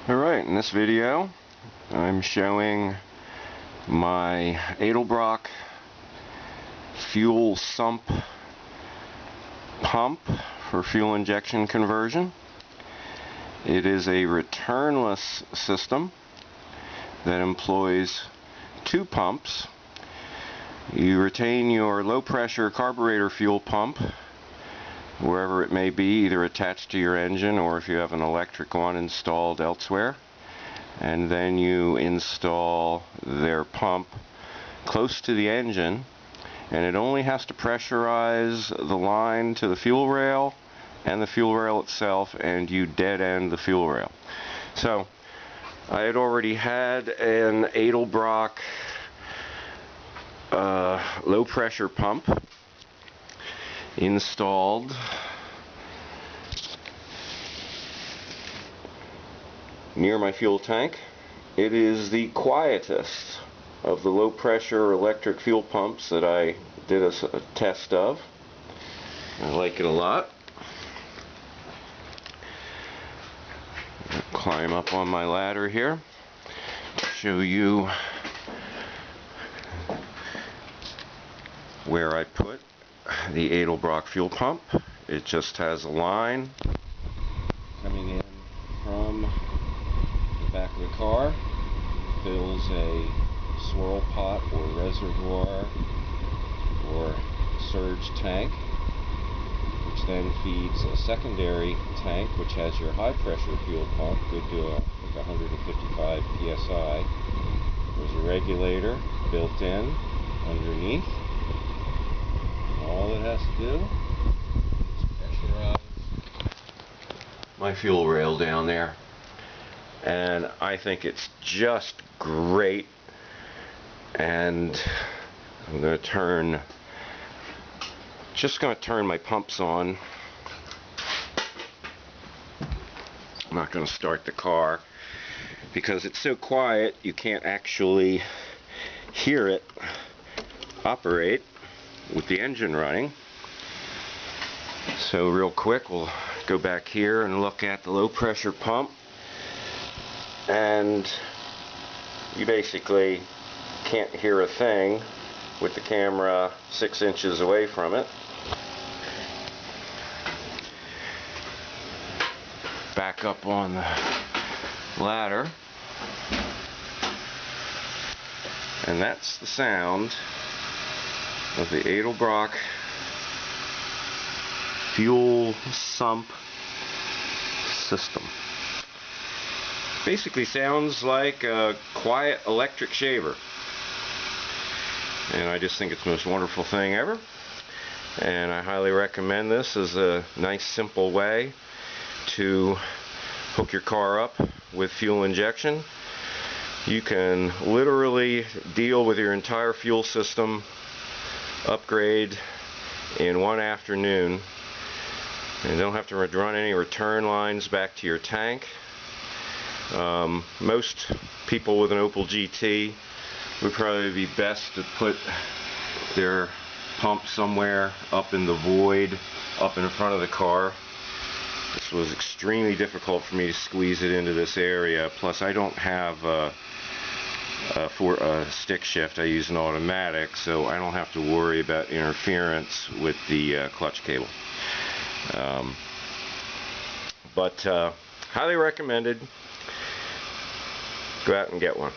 Alright, in this video I'm showing my Edelbrock fuel sump pump for fuel injection conversion. It is a returnless system that employs two pumps. You retain your low pressure carburetor fuel pump wherever it may be, either attached to your engine or if you have an electric one installed elsewhere, and then you install their pump close to the engine, and it only has to pressurize the line to the fuel rail and the fuel rail itself, and you dead end the fuel rail. So I had already had an Edelbrock low pressure pump installed near my fuel tank. It is the quietest of the low pressure electric fuel pumps that I did a test of. I like it a lot. I'll climb up on my ladder here to show you where I put the Edelbrock fuel pump. It just has a line coming in from the back of the car, fills a swirl pot or reservoir or surge tank, which then feeds a secondary tank which has your high pressure fuel pump, good to like 155 psi. There's a regulator built in underneath. All it has to do is pressurize my fuel rail down there, and I think it's just great. And I'm going to turn my pumps on. I'm not going to start the car because it's so quiet you can't actually hear it operate with the engine running. So real quick, we'll go back here and look at the low pressure pump, and you basically can't hear a thing with the camera 6 inches away from it. Back up on the ladder, and that's the sound of the Edelbrock fuel sump system. Basically sounds like a quiet electric shaver, and I just think it's the most wonderful thing ever, and I highly recommend this as a nice simple way to hook your car up with fuel injection. You can literally deal with your entire fuel system upgrade in one afternoon, and you don't have to run any return lines back to your tank. Most people with an Opel GT would probably be best to put their pump somewhere up in the void, up in front of the car. This was extremely difficult for me to squeeze it into this area, plus I don't have for a stick shift. I use an automatic, so I don't have to worry about interference with the clutch cable. But highly recommended. Go out and get one.